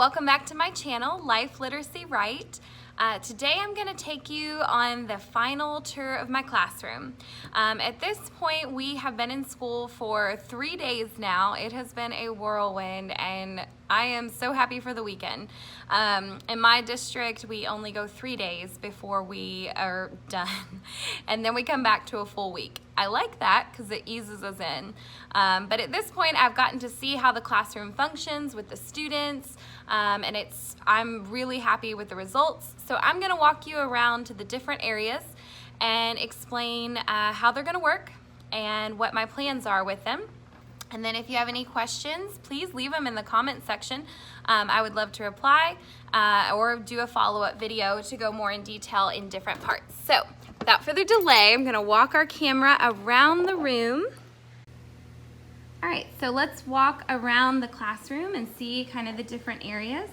Welcome back to my channel, Life Literacy Right. Today I'm going to take you on the final tour of my classroom. At this point, we have been in school for 3 days now. It has been a whirlwind and I am so happy for the weekend. In my district, we only go 3 days before we are done, and then we come back to a full week. I like that because it eases us in. But at this point, I've gotten to see how the classroom functions with the students, and I'm really happy with the results. So I'm going to walk you around to the different areas and explain how they're going to work and what my plans are with them. And then if you have any questions, please leave them in the comment section. I would love to reply or do a follow-up video to go more in detail in different parts. So without further delay, I'm going to walk our camera around the room. All right, so let's walk around the classroom and see kind of the different areas.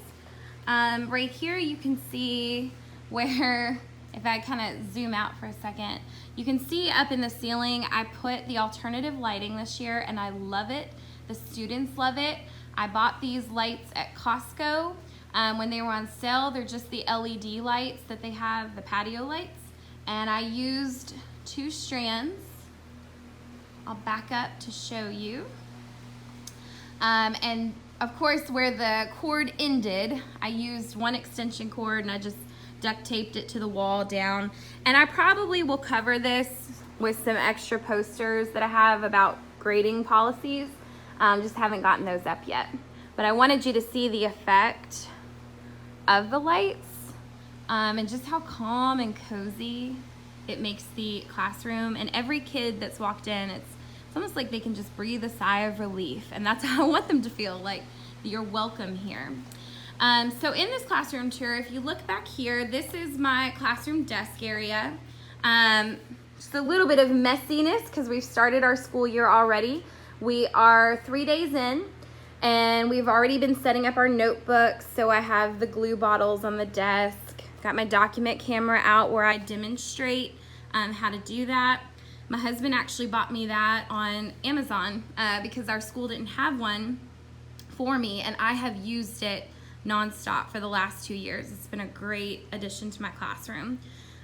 Right here you can see where, if I kind of zoom out for a second, you can see up in the ceiling I put the alternative lighting this year and I love it. The students love it. I bought these lights at Costco when they were on sale. They're just the LED lights that they have, the patio lights. And I used 2 strands. I'll back up to show you. And of course, where the cord ended, I used 1 extension cord and I just duct taped it to the wall down. And I probably will cover this with some extra posters that I have about grading policies. Just haven't gotten those up yet. But I wanted you to see the effect of the lights and just how calm and cozy it makes the classroom. And every kid that's walked in, it's almost like they can just breathe a sigh of relief. And that's how I want them to feel, like you're welcome here. So in this classroom tour, if you look back here, this is my classroom desk area. Just a little bit of messiness because we've started our school year already. We are 3 days in and we've already been setting up our notebooks. So I have the glue bottles on the desk, got my document camera out where I demonstrate how to do that. My husband actually bought me that on Amazon because our school didn't have one for me, and I have used it nonstop for the last 2 years. It's been a great addition to my classroom.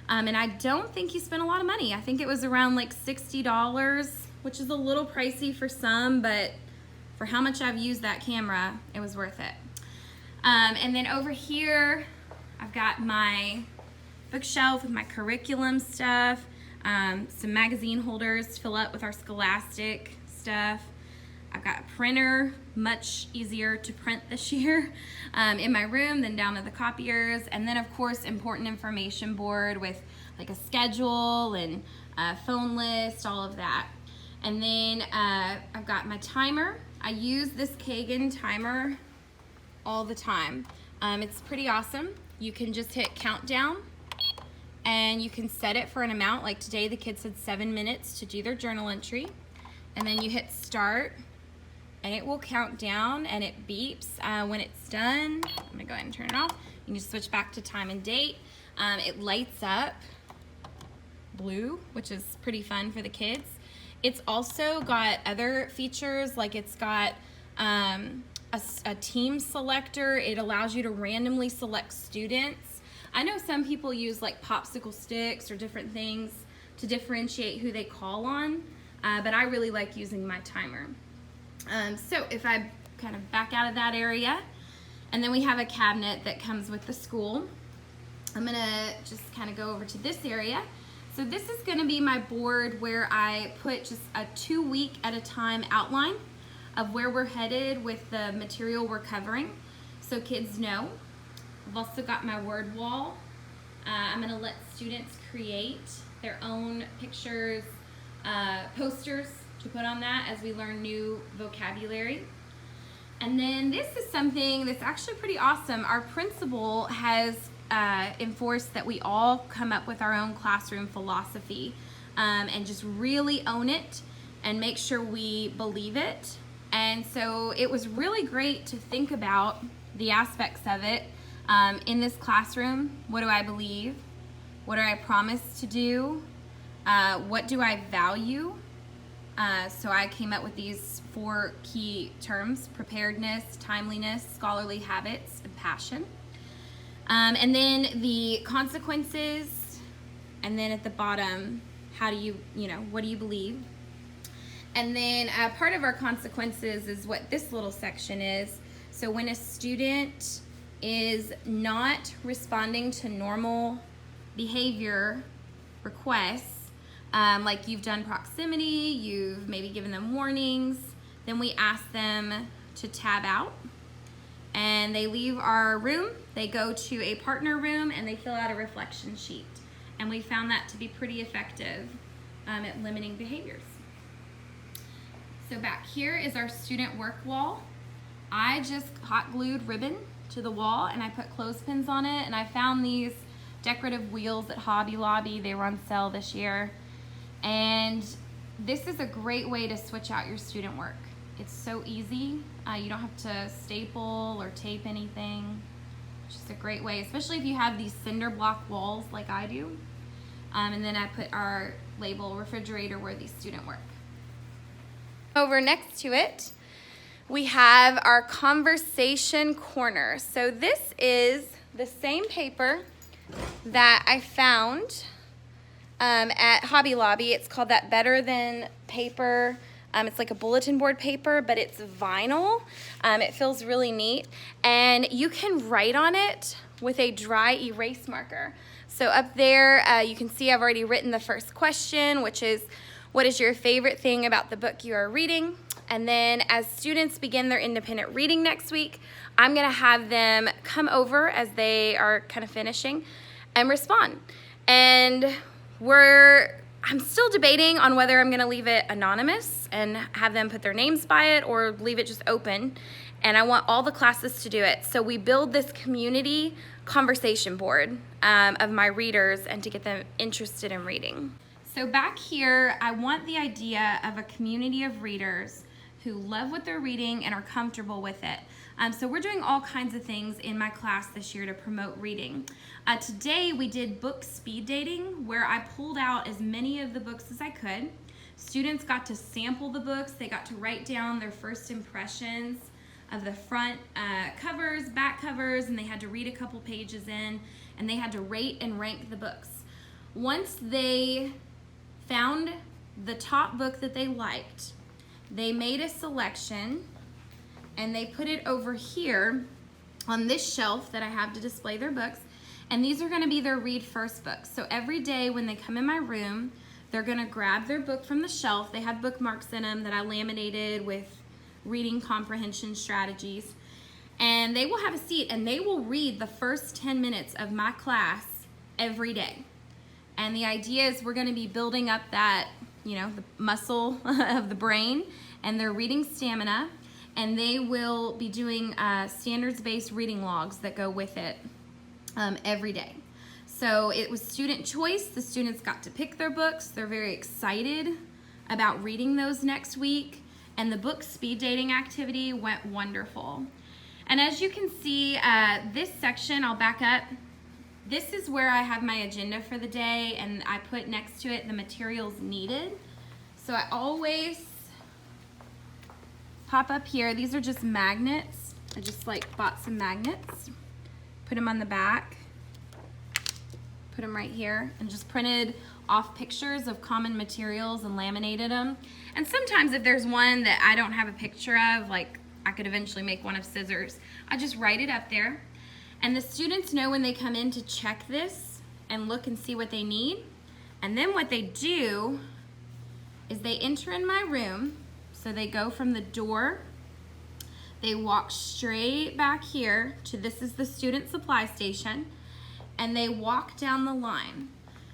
And I don't think he spent a lot of money. I think it was around like $60, which is a little pricey for some, but for how much I've used that camera, it was worth it. And then over here, I've got my bookshelf with my curriculum stuff, some magazine holders to fill up with our Scholastic stuff. I've got a printer, much easier to print this year in my room than down at the copiers. And then of course, important information board with like a schedule and a phone list, all of that. And then I've got my timer. I use this Kagan timer all the time. It's pretty awesome. You can just hit countdown and you can set it for an amount. Like today, the kids had 7 minutes to do their journal entry. And then you hit start and it will count down and it beeps when it's done. I'm gonna go ahead and turn it off. You can just switch back to time and date. It lights up blue, which is pretty fun for the kids. It's also got other features, like it's got a team selector. It allows you to randomly select students. I know some people use like popsicle sticks or different things to differentiate who they call on, but I really like using my timer. So if I kind of back out of that area, and then we have a cabinet that comes with the school. I'm gonna just kind of go over to this area. So this is gonna be my board where I put just a 2 week at a time outline of where we're headed with the material we're covering, so kids know. I've also got my word wall. I'm gonna let students create their own pictures, posters to put on that as we learn new vocabulary. And then this is something that's actually pretty awesome. Our principal has enforced that we all come up with our own classroom philosophy and just really own it and make sure we believe it. And so it was really great to think about the aspects of it in this classroom. What do I believe? What do I promise to do? What do I value? So I came up with these 4 key terms: preparedness, timeliness, scholarly habits, and passion. And then the consequences, and then at the bottom, how do you, what do you believe? And then part of our consequences is what this little section is. So when a student is not responding to normal behavior requests, like you've done proximity, you've maybe given them warnings, then we ask them to tab out. And they leave our room, they go to a partner room, and they fill out a reflection sheet. And we found that to be pretty effective at limiting behaviors. So back here is our student work wall. I just hot glued ribbon to the wall and I put clothespins on it, and I found these decorative wheels at Hobby Lobby. They were on sale this year. And this is a great way to switch out your student work. It's so easy. You don't have to staple or tape anything. It's just a great way, especially if you have these cinder block walls like I do. And then I put our label, refrigerator worthy student work. Over next to it, we have our conversation corner. So this is the same paper that I found at Hobby Lobby. It's called that Better Than paper. It's like a bulletin board paper, but it's vinyl. It feels really neat. And you can write on it with a dry erase marker. So up there, you can see I've already written the first question, which is, what is your favorite thing about the book you are reading? And then as students begin their independent reading next week, I'm gonna have them come over as they are kind of finishing and respond. And I'm still debating on whether I'm gonna leave it anonymous and have them put their names by it or leave it just open. And I want all the classes to do it. So we build this community conversation board of my readers and to get them interested in reading. So back here, I want the idea of a community of readers who love what they're reading and are comfortable with it. So we're doing all kinds of things in my class this year to promote reading. Today we did book speed dating, where I pulled out as many of the books as I could. Students got to sample the books, they got to write down their first impressions of the front covers, back covers, and they had to read a couple pages in, and they had to rate and rank the books. Once they found the top book that they liked, they made a selection and they put it over here on this shelf that I have to display their books, and these are going to be their read first books. So every day when they come in my room, they're going to grab their book from the shelf. They have bookmarks in them that I laminated with reading comprehension strategies, and they will have a seat and they will read the first 10 minutes of my class every day. And the idea is we're going to be building up that, the muscle of the brain and their reading stamina, and they will be doing standards-based reading logs that go with it every day. So it was student choice. The students got to pick their books. They're very excited about reading those next week, and the book speed dating activity went wonderful. And as you can see, this section, I'll back up. This is where I have my agenda for the day, and I put next to it the materials needed. So I always pop up here. These are just magnets. I just bought some magnets, put them on the back, put them right here, and just printed off pictures of common materials and laminated them. And sometimes if there's one that I don't have a picture of, like I could eventually make one of scissors, I just write it up there. And the students know when they come in to check this and look and see what they need. And then what they do is they enter in my room. So they go from the door, they walk straight back here to, this is the student supply station, and they walk down the line.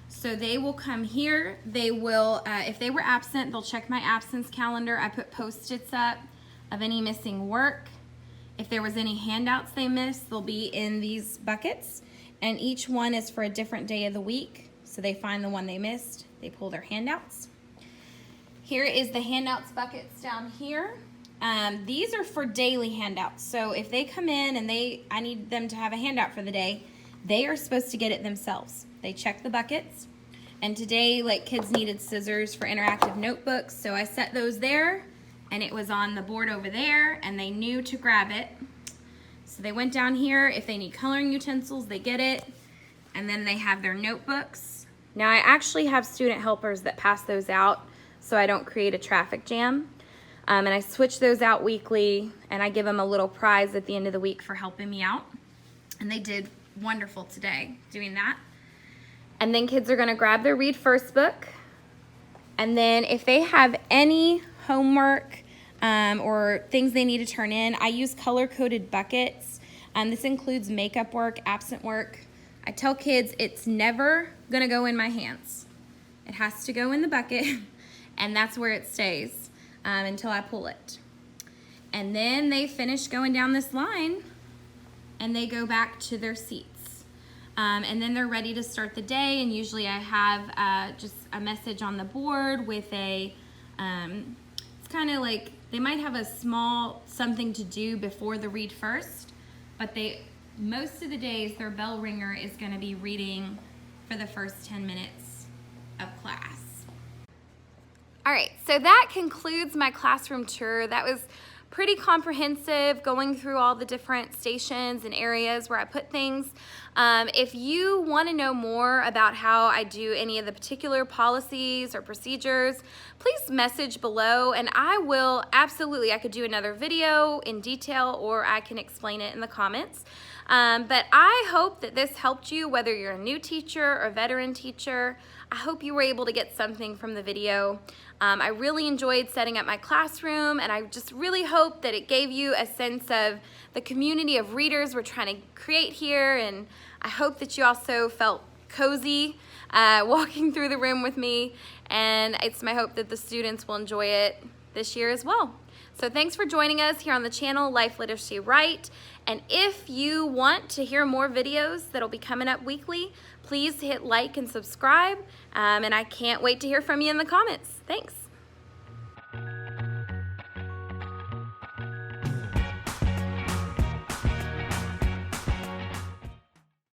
So they will come here, they will, if they were absent, they'll check my absence calendar. I put Post-its up of any missing work. If there was any handouts they missed, they'll be in these buckets, and each one is for a different day of the week. So they find the one they missed, they pull their handouts. Here is the handouts buckets down here. These are for daily handouts. So if they come in and I need them to have a handout for the day, they are supposed to get it themselves. They check the buckets. And today, kids needed scissors for interactive notebooks, so I set those there, and it was on the board over there, and they knew to grab it. So they went down here. If they need coloring utensils, they get it. And then they have their notebooks. Now I actually have student helpers that pass those out so I don't create a traffic jam. And I switch those out weekly, and I give them a little prize at the end of the week for helping me out. And they did wonderful today doing that. And then kids are gonna grab their Read First book. And then if they have any homework or things they need to turn in, I use color-coded buckets. This includes makeup work, absent work. I tell kids it's never gonna go in my hands. It has to go in the bucket, and that's where it stays until I pull it. And then they finish going down this line, and they go back to their seats. And then they're ready to start the day, and usually I have just a message on the board with a, it's kind of like, they might have a small something to do before the Read First, but most of the days their bell ringer is going to be reading for the first 10 minutes of class. All right, so that concludes my classroom tour. That was pretty comprehensive, going through all the different stations and areas where I put things. If you want to know more about how I do any of the particular policies or procedures, please message below, and I will absolutely, I could do another video in detail, or I can explain it in the comments. But I hope that this helped you, whether you're a new teacher or veteran teacher. I hope you were able to get something from the video. I really enjoyed setting up my classroom, and I just really hope that it gave you a sense of the community of readers we're trying to create here, and I hope that you also felt cozy walking through the room with me, and it's my hope that the students will enjoy it this year as well. So thanks for joining us here on the channel, Life Literacy Right. And if you want to hear more videos that'll be coming up weekly, please hit like and subscribe. And I can't wait to hear from you in the comments. Thanks.